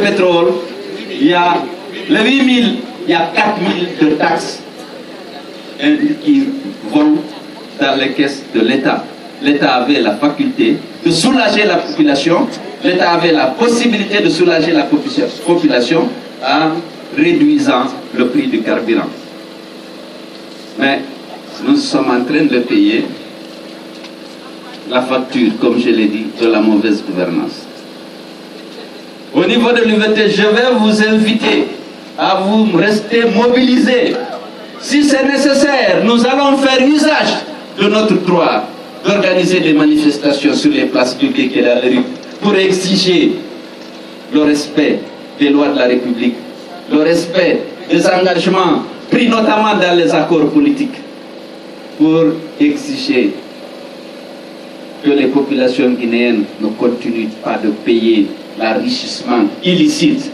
pétrole, il y a les 8 000, il y a 4 000 de taxes qui vont dans les caisses de l'État. L'État avait la faculté de soulager la population, l'État avait la possibilité de soulager la population en réduisant le prix du carburant. Mais nous sommes en train de payer la facture, comme je l'ai dit, de la mauvaise gouvernance. Au niveau de l'UVT, je vais vous inviter à vous rester mobilisés. Si c'est nécessaire, nous allons faire usage de notre droit d'organiser des manifestations sur les places publiques et dans les rues pour exiger le respect des lois de la République, le respect des engagements pris notamment dans les accords politiques, pour exiger que les populations guinéennes ne continuent pas de payer l'enrichissement illicite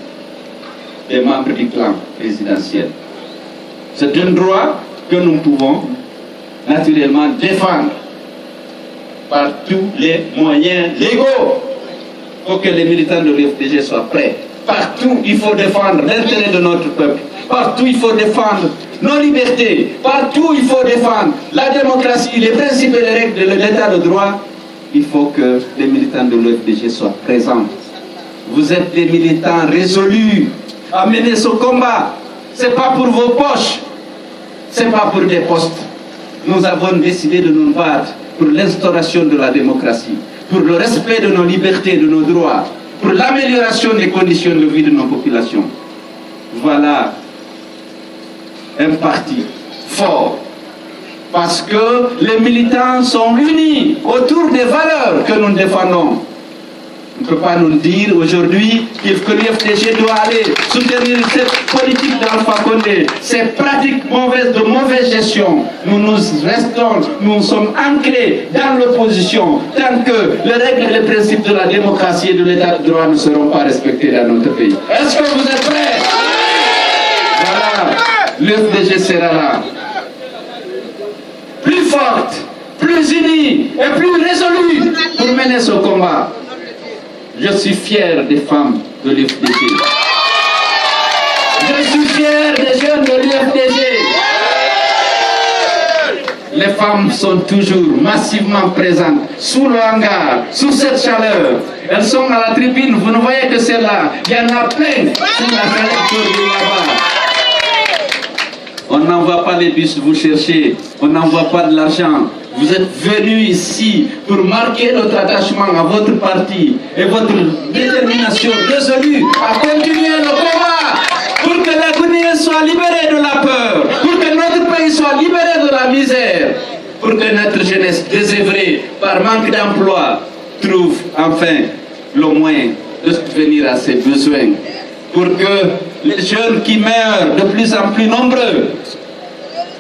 des membres du clan présidentiel. C'est un droit que nous pouvons naturellement défendre par tous les moyens légaux. Il faut que les militants de l'UFDG soient prêts. Partout, il faut défendre l'intérêt de notre peuple. Partout, il faut défendre nos libertés. Partout, il faut défendre la démocratie, les principes et les règles de l'état de droit. Il faut que les militants de l'UFDG soient présents. Vous êtes des militants résolus à mener ce combat. Ce n'est pas pour vos poches. Ce n'est pas pour des postes. Nous avons décidé de nous battre pour l'instauration de la démocratie, pour le respect de nos libertés, de nos droits, pour l'amélioration des conditions de vie de nos populations. Voilà un parti fort, parce que les militants sont unis autour des valeurs que nous défendons. On ne peut pas nous dire aujourd'hui que l'UFDG doit aller soutenir cette politique d'Alpha Condé, ces pratiques mauvaises de mauvaise gestion. Nous sommes ancrés dans l'opposition tant que les règles et les principes de la démocratie et de l'état de droit ne seront pas respectés dans notre pays. Est-ce que vous êtes prêts? Voilà, l'UFDG sera là. Plus forte, plus unie et plus résolue pour mener ce combat. Je suis fier des femmes de l'UFDG. Je suis fier des jeunes de l'UFDG. Les femmes sont toujours massivement présentes sous le hangar, sous cette chaleur. Elles sont à la tribune, vous ne voyez que c'est là. Il y en a plein sur la collecteur là-bas. On n'envoie pas les bus vous chercher, on n'envoie pas de l'argent. Vous êtes venus ici pour marquer notre attachement à votre parti et votre détermination résolue à continuer le combat pour que les Guinéens soient libérés de la peur, pour que notre pays soit libéré de la misère, pour que notre jeunesse désœuvrée par manque d'emploi trouve enfin le moyen de subvenir à ses besoins, pour que les jeunes qui meurent de plus en plus nombreux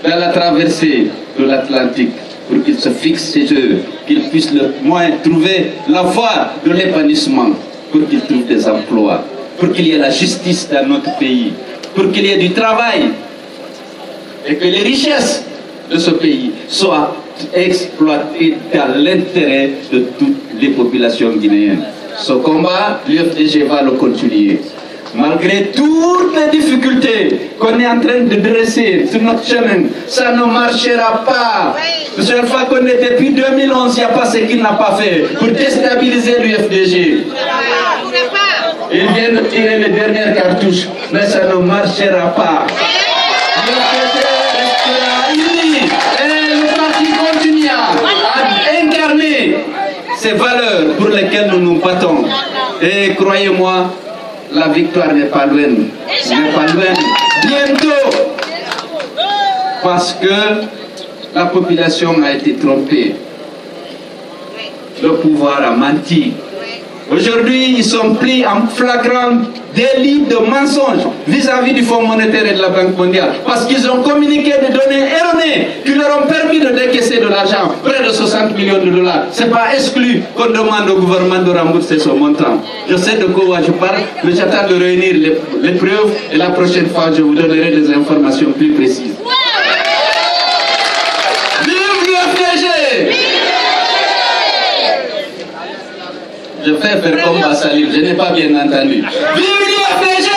dans la traversée de l'Atlantique, pour qu'ils se fixent chez eux, qu'ils puissent le moins trouver la voie de l'épanouissement, pour qu'ils trouvent des emplois, pour qu'il y ait la justice dans notre pays, pour qu'il y ait du travail, et que les richesses de ce pays soient exploitées dans l'intérêt de toutes les populations guinéennes. Ce combat, l'UFDG va le continuer. Malgré toutes les difficultés qu'on est en train de dresser sur notre chemin, ça ne marchera pas. M. Alpha Condé, depuis 2011, il n'y a pas ce qu'il n'a pas fait pour déstabiliser l'UFDG. Il vient de tirer les dernières cartouches, mais ça ne marchera pas. L'UFDG restera uni et le parti continuera à incarner ces valeurs pour lesquelles nous nous battons. Et croyez-moi, la victoire n'est pas loin. N'est pas loin. Bientôt. Parce que la population a été trompée. Le pouvoir a menti. Aujourd'hui, ils sont pris en flagrant délit de mensonge vis-à-vis du Fonds monétaire et de la Banque mondiale. Parce qu'ils ont communiqué des données erronées qui leur ont permis de décaisser de l'argent, près de 60 millions de dollars. Ce n'est pas exclu qu'on demande au gouvernement de rembourser ce montant. Je sais de quoi je parle, mais j'attends de réunir les preuves et la prochaine fois, je vous donnerai des informations plus précises. Vive l'UFDG! je fais faire comme Bassalim, je n'ai pas bien entendu. Vive l'UFDG!